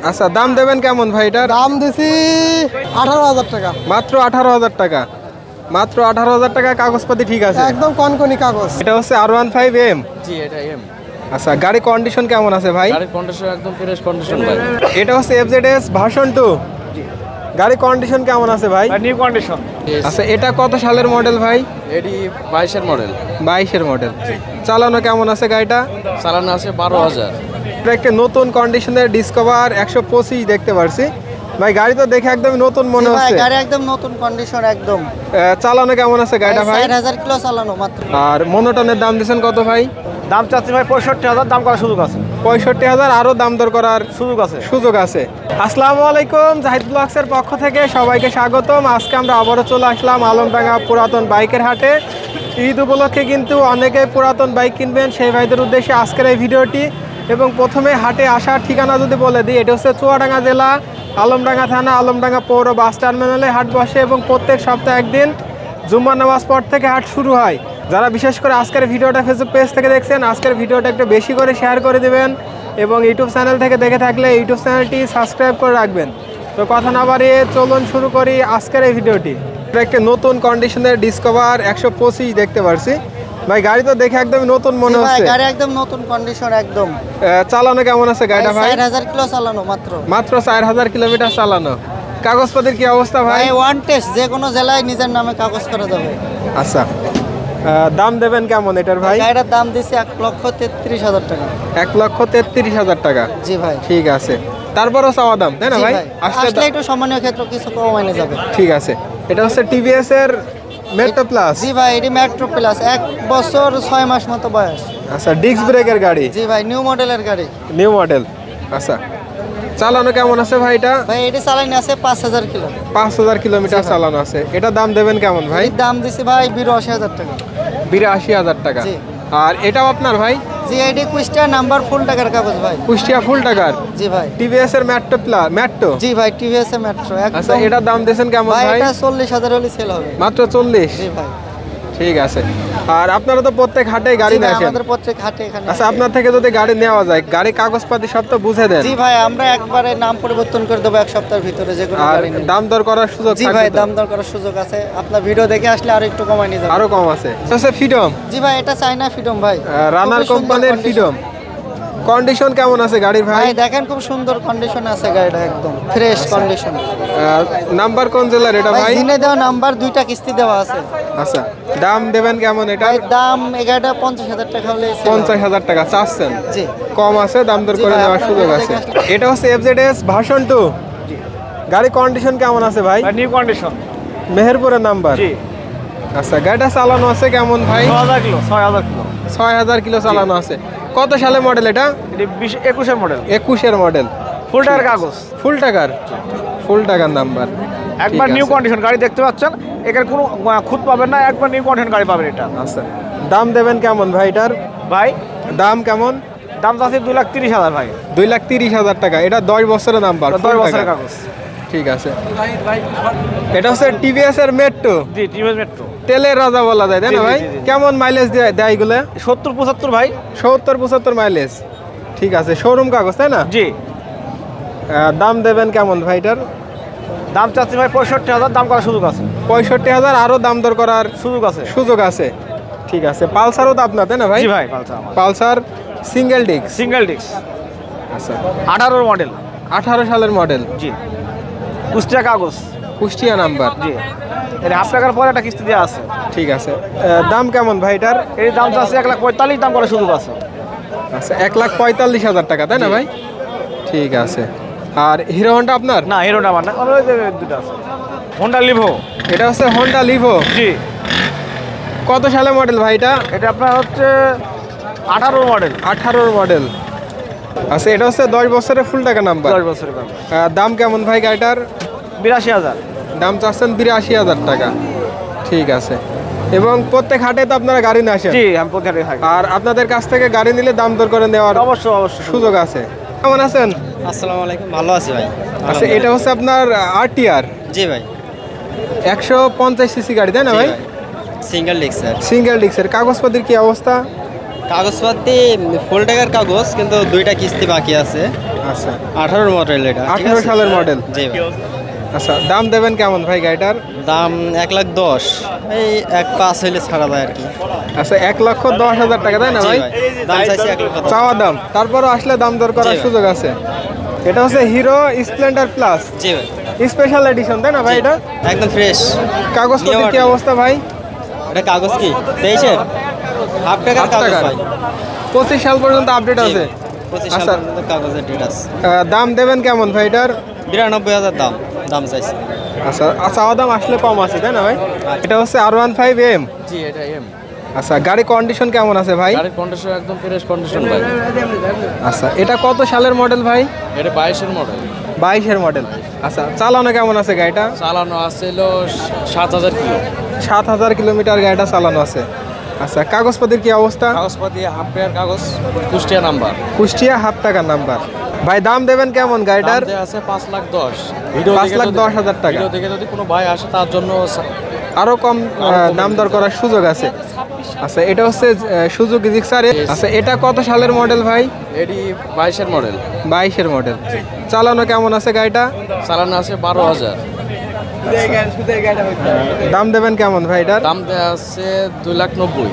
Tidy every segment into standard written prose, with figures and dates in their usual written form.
আচ্ছা, দাম দেবেন কেমন ভাই এটার? দাম দিছি 18,000 টাকা। মাত্র 18,000 টাকা। মাত্র 18,000 টাকা, কাগজপাতি ঠিক আছে? একদম কনকনি কাগজ। এটা হচ্ছে R15M। জি এটা এম। আচ্ছা, গাড়ি কন্ডিশন কেমন আছে ভাই? গাড়ির কন্ডিশন একদম ফ্রেশ কন্ডিশন ভাই। এটা হচ্ছে FZS ভার্সন 2। গাড়ি কন্ডিশন কেমন আছে ভাই? New condition. আচ্ছা, এটা কত সালের মডেল ভাই? এডি 22-এর মডেল। 22-এর মডেল। চালানো কেমন আছে গাড়িটা? চালানো আছে 12,000। এটা একটা নতুন কন্ডিশনের ডিসকভার 125 দেখতে পারছি ভাই। গাড়ি তো দেখে একদম নতুন মনে জি ভাই, হচ্ছে। গাড়ি একদম নতুন কন্ডিশন একদম। চালানো কেমন আছে গাড়িটা ভাই? 4,000 কিলো চালানো মাত্র। আর মনোটনের দাম দিচ্ছেন কত ভাই? দাম চাচ্ছি ভাই 65,000, দাম করার সুযোগ আছে। 65,000, আরো দাম দর করার সুযোগ আছে। সুযোগ আছে। আসসালামু আলাইকুম, জাহিদ ব্লগসের পক্ষ থেকে সবাইকে স্বাগতম। আজকে আমরা আবারও চলে আসলাম আলমডাঙ্গা পুরাতন বাইকের হাটে। ঈদ উপলক্ষে কিন্তু অনেকেই পুরাতন বাইক কিনবেন, সেই ভাইদের উদ্দেশ্যে আজকের এই ভিডিওটি। এবং প্রথমে হাটে আসার ঠিকানা যদি বলে দিই, এটা হচ্ছে চুয়াডাঙ্গা জেলা, আলমডাঙ্গা থানা, আলমডাঙ্গা পৌর বাস টার্মিনালে হাট বসে এবং প্রত্যেক সপ্তাহে একদিন জুম্মার নামাজ পর থেকে হাট শুরু হয়। যারা বিশেষ করে আজকের ভিডিওটা ফেসবুক পেজ থেকে দেখছেন, আজকের ভিডিওটা একটু বেশি করে শেয়ার করে দেবেন এবং ইউটিউব চ্যানেল থেকে দেখে থাকলে ইউটিউব চ্যানেলটি সাবস্ক্রাইব করে রাখবেন। তো কথা না বাড়িয়ে চলুন শুরু করি আজকের এই ভিডিওটি। এটা একটা নতুন কন্ডিশনের ডিসকভার 125 দেখতে পারছি ভাই। গাড়ি তো দেখে একদম নতুন মনে জি ভাই, হচ্ছে। গাড়ি একদম নতুন কন্ডিশন একদম। চালানো কেমন আছে গাড়িটা ভাই? 4,000 কিলো চালানো মাত্র। মাত্র 4,000 কিলোমিটার চালানো। কাগজপাতির কি অবস্থা ভাই? ভাই ওয়ান টেস্ট, যে কোনো জেলায় নিজের নামে কাগজ করা যাবে। আচ্ছা, দাম দেবেন কেমন এটার ভাই? গাড়িটার দাম দিছি 1,33,000 টাকা। 1,33,000 টাকা। জি ভাই। ঠিক আছে, তারপরও চাওয়া দাম তাই না জি ভাই? ভাই, আসলে একটু সম্মানীয় ক্ষেত্রে কিছু কমানো যাবে। ঠিক আছে। এটা হচ্ছে টিভিএস এর মেট্রো প্লাস। জি ভাই, এটি মেট্রো প্লাস, 1 বছর 6 মাস মতো বয়স। আচ্ছা, ডিস্ক ব্রেকের গাড়ি, জি ভাই, নিউ মডেলের গাড়ি। New model. আচ্ছা, চালানো কেমন আছে ভাই এটা? ভাই এটি চালানি আছে 5,000 কিলো। 5,000 কিলোমিটার চালানো আছে। এটা দাম দেবেন কেমন ভাই? এর দাম দিছি ভাই 82,000 টাকা। 82,000 টাকা। জি। আর এটাও আপনার ভাই? জি, এটি কুষ্টিয়া নাম্বার ফুল টাকার কাগজ ভাই। কুষ্টিয়া ফুল টাকার। জি ভাই। টিভিএস এর মেট্রো প্লাস, মেট্রো। জি ভাই, টিভিএস এ মেট্রো আচ্ছা, একদম। এটার দাম দিয়েছেন কেমন ভাই ভাই? এটা 40,000 হলে সেল হবে। মাত্র 40। জি ভাই। ঠিক আছে। আর আপনারা তো প্রত্যেক হাটে গাড়ি জি ভাই, নিয়ে আসেন। আমাদের প্রত্যেক হাটে এখানে আচ্ছা, আসে। আপনার থেকে যদি গাড়ি নেওয়া যায়, গাড়ি কাগজপাতি সব তো বুঝে দেন। জি ভাই, আমরা একবারে নাম পরিবর্তন করে দেবো 1 সপ্তাহের ভিতরে, যে কোনো আর গাড়ি নিলে। দাম দর করার সুযোগ জি থাকবে ভাই, তো? দাম দর করার সুযোগ আছে। আপনার ভিডিও দেখে আসলে আরো একটু কমাই নিয়ে যাবে। আরো কম আছে। আচ্ছা, ফ্রিডম, জি ভাই, এটা চাইনা ফ্রিডম ভাই। রানার খুবই সুন্দর কোম্পানির condition। ফ্রিডম। কন্ডিশন কেমন আছে গাড়ির ভাই? ভাই দেখেন, খুব সুন্দর কন্ডিশন আছে গাড়িটা, একদম ফ্রেশ কন্ডিশন। নাম্বার কোন জেলার এটা ভাই ভাই? জিনে দেওয়া নাম্বার, 2টা কিস্তি দেওয়া আছে। আচ্ছা, দাম দেবেন কেমন এটা? ভাই দাম এগারোটা 50,000 টাকা হলে sale হবে। 50,000 টাকা চাচ্ছেন? জি। কম আছে, দাম দর জি করে ভাই, নেওয়ার আপনার সুযোগ ভিডিও আছে। দেখে আসলে- এটা হচ্ছে FZS ভার্সন 2। গাড়ি কন্ডিশন কেমন আছে ভাই? New condition. মেহেরপুরের নাম্বার। জি। আচ্ছা, গাড়িটা চালানো আছে কেমন ভাই? 6,000 কিলো, 6,000 কিলো। 6,000 কিলো চালানো আছে। কত সালে মডেল এটা? এটি 21-এর মডেল। 21-এর মডেল। ফুল টাকার কাগজ। ফুল টাকার, ফুল টাকার নাম্বার। একবার ঠিক নিউ আছে। কন্ডিশন গাড়ি দেখতে পাচ্ছেন, এখানে কোনো খুদ পাবেন না, একবার নিউ কন্ডিশন গাড়ি পাবেন এটা। আচ্ছা, দাম দেবেন কেমন ভাই এটার? ভাই দাম কেমন? দাম চাচ্ছি 2,30,000 ভাই। 2,30,000 টাকা। এটা 10 বছরের নাম্বার, 10 বছরের কাগজ। ঠিক আছে। এটা হচ্ছে টিভিএস এর মেট্রো, জি, টিভিএস মেট্রো। তেলের রাজা বলা যায় তাই জি, না জি, ভাই? জি, জি। কেমন মাইলেজ দেয় এগুলো? 70-75 ভাই। 70-75 মাইলেজ। ঠিক আছে, শোরুম কাগজ তাই না? জি। দাম দেবেন কেমন ভাই এটার? দাম চাচ্ছি ভাই 65,000, দাম করার সুযোগ আছে। 65,000, আরো দাম দর করার সুযোগ আছে। সুযোগ আছে। ঠিক আছে। পালসারও তো আপনার তাই না ভাই? জি ভাই, পালসার আমার। Pulsar single disc. Single disc. আচ্ছা, 18 মডেল। 18 সালের মডেল। জি। কুষ্টিয়া কাগজ। কুষ্টিয়া নাম্বার। জি। এর হাফ টাকার পরে একটা কিস্তি দেওয়া আছে। ঠিক আছে। দাম কেমন ভাই এটার? এর দাম চাচ্ছে 1,45,000, দাম করার সুযোগ আছে। আচ্ছা, 1,45,000 টাকা তাই না ভাই? ঠিক আছে। আর হিরো হন্ডা আপনার? না, হিরোটা আমার না, ওই যে দুটো আছে। Honda Livo. এটা হচ্ছে হন্ডা লিভো। জি। কত সালে মডেল ভাই এটা? এটা আপনার হচ্ছে 18 মডেল। 18 মডেল। আচ্ছা, এটা হচ্ছে 10 বছরের ফুল টাকা নাম্বার। 10 বছরের কাগজ। দাম কেমন ভাই গাড়িটার? 82,000। দাম চাচ্ছেন 82,000 টাকা। ঠিক আছে। এবং প্রত্যেক হাটে তো আপনারা গাড়ি নিয়ে আসেন? জি, আমি প্রতিহারে থাকি। আর আপনাদের কাছ থেকে গাড়ি নিলে দাম দর করে নেওয়ার অবশ্যই অবশ্যই সুযোগ আছে। কেমন আছেন? আসসালামু আলাইকুম, ভালো আছি ভাই। আচ্ছা, এটা হচ্ছে আপনার RTR জি ভাই, 150 সিসি গাড়ি তাই না ভাই? Single disc sir. সিঙ্গেল ডিস্কের। কাগজপত্রের কি অবস্থা? কাগজপাতি ফুল টাকার কাগজ কিন্তু 2টা কিস্তি বাকি আছে। আচ্ছা 18 মডেল এটা, ঠিক 18 আছে? সালের মডেল। জি ভাই। আচ্ছা দাম দেবেন কেমন ভাই গাড়িটার? দাম 1,10,000, এই 1,5 হইলে ছাড়া যায় আর কি। আচ্ছা 1,10,000 টাকা তাই না জি ভাই? ভাই, দাম চাইছি 1,10,000। চাওয়া দাম, তারপরও আসলে দাম দর করার জি ভাই। সুযোগ আছে। এটা হচ্ছে হিরো স্প্লেন্ডার প্লাস জি ভাই, স্পেশাল এডিশন তাই না ভাই? জি। এটা একদম ফ্রেশ। কাগজপত্রের কি New অবস্থা ভাই? এটা কাগজ কি 23-এর হাফ টাকার কাগজ টাকার। ভাই। 25 সাল পর্যন্ত আপডেট জি আছে। ভাই, 25 সাল আচ্ছা পর্যন্ত কাগজের ডেট আছে। দাম দেবেন কেমন ভাই এটার? 92,000 দাম চাইছি। আচ্ছা চাওয়া দাম আসলে কম আছে তাই না ভাই? এটা হচ্ছে R15M। জি এটা এম। আচ্ছা গাড়ি কন্ডিশন কেমন আছে ভাই? গাড়ির কন্ডিশন একদম ফ্রেশ কন্ডিশন ভাই। আচ্ছা এটা কত সালের মডেল ভাই? এটা 22-এর মডেল। 22-এর মডেল। আচ্ছা চালানো কেমন আছে গাড়িটা? চালানো আছে হলো 7,000 কিলো। 7,000 কিলোমিটার গাড়িটা চালানো আছে। আচ্ছা কাগজপত্রের কি অবস্থা? কাগজপাতি হাফ পেয়ার কাগজ, কুষ্টিয়া নাম্বার। কুষ্টিয়া হাফ টাকার নাম্বার। ভাই দাম দেবেন কেমন গাড়িটার? দাম দেয়া আছে 5,10,000। ভিডিও 5,10,000 টাকা। ভিডিও দেখে যদি কোনো ভাই আসে তার জন্য আরো কম দাম দর করার সুযোগ আছে। আচ্ছা এটা হচ্ছে সুজুকি জিক্সার। আচ্ছা এটা কত সালের মডেল ভাই? এডি 22-এর মডেল। 22-এর মডেল। চালানো কেমন আছে গাড়িটা? চালানো আছে 12,000। দাম দেবেন কেমন ভাই এটার? দাম দেয়া আছে 2,90,000।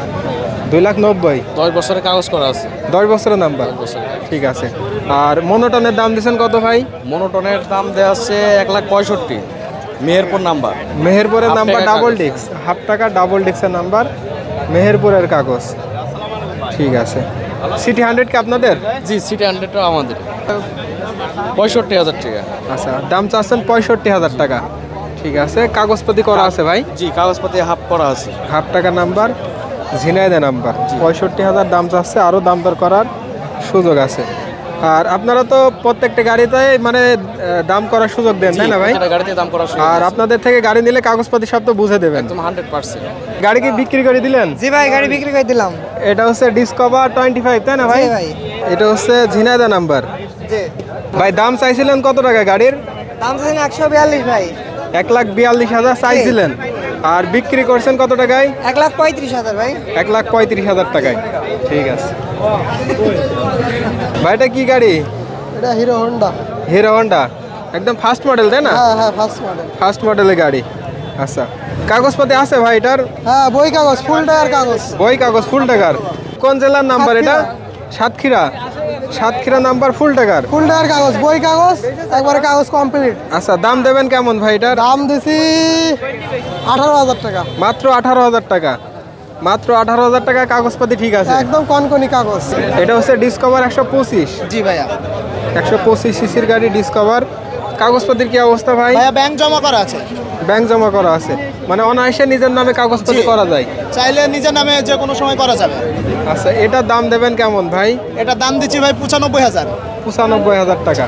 2,90,000। 10 বছরের কাগজ করা আছে। 10 বছরের নাম্বার। 10 বছরের। ঠিক আছে। আর মনোটনের দাম দিচ্ছেন কত ভাই? মনোটনের দাম দেয়া আছে 1,65,000। মেহেরপুর নাম্বার। মেহেরপুরের হাফ নাম্বার টাকা ডাবল কাগজ। ডিস্ক, হাফ টাকা ডাবল ডিস্কের নাম্বার, মেহেরপুরের কাগজ। ঠিক আছে। সিটি 100 কি আপনাদের? জি সিটি 100টা আমাদের। 65,000 টাকা। আচ্ছা দাম চাচ্ছেন 65,000 টাকা। ঠিক আছে কাগজপাতি করা আছে ভাই? জি কাগজপাতি হাফ করা আছে। হাফ টাকা নাম্বার, ঝিনাইদহ নাম্বার। 65,000 দাম চাচ্ছে, আরও দাম দর করার সুযোগ আছে। আর আপনারা তো প্রত্যেকটা গাড়িতে মানে দাম করার সুযোগ দেন তাই না ভাই? প্রতিটা গাড়িতে দাম করা শুরু আর আপনাদের থেকে গাড়ি নিলে কাগজপাতি সব তো বুঝে দেবেন। একদম 100%। গাড়ি কি বিক্রি করে দিলেন? জি ভাই, গাড়ি বিক্রি করে দিলাম। এটা হচ্ছে ডিসকভার 25 তাই না ভাই? জি ভাই। এটা হচ্ছে ঝিনাইদহ নাম্বার। জি, ভাই দাম চাইছিলেন কত টাকা গাড়ির? দাম চাইছেন 142 ভাই। 1,42,000 চাইছিলেন, আর বিক্রি করছেন কত টাকায়? 1,35,000 ভাই। 1,35,000 টাকায়। ঠিক আছে ভাই এটা কি গাড়ি? এটা হিরো হন্ডা। হিরো হন্ডা একদম ফার্স্ট মডেল তাই না? হ্যাঁ ফার্স্ট মডেল। ফার্স্ট মডেলের গাড়ি। আচ্ছা কাগজপাতি আছে ভাই এটার? হ্যাঁ বই কাগজ, ফুল টাকার কাগজ। বই কাগজ ফুল টাকার। কোন জেলার নাম্বার এটা? সাতক্ষীরা। সাতক্ষীরা নাম্বার ফুল টাকার। ফুল টাকার কাগজ, বই কাগজ, একবারে কাগজ কমপ্লিট। আচ্ছা দাম দেবেন কেমন ভাই এটার? দাম দিছি 18,000 টাকা। মাত্র 18,000 টাকা। মাত্র 18,000 টাকা কাগজপাতি ঠিক আছে। একদম কনকনি কাগজ। এটা হচ্ছে ডিসকভার 125। জি ভাইয়া। 125 সিসির গাড়ি ডিসকভার। কাগজপাতির কি অবস্থা ভাই? ভাইয়া ব্যাংক জমা করা আছে। ব্যাংক জমা করা আছে, মানে অনায়াসে নিজের নামে কাগজপাতি করা যায়। চাইলে নিজের নামে যে কোনো সময় করা যাবে। আচ্ছা এটার দাম দেবেন কেমন ভাই? এটা দাম দিচ্ছি ভাই 95,000। 95,000 টাকা।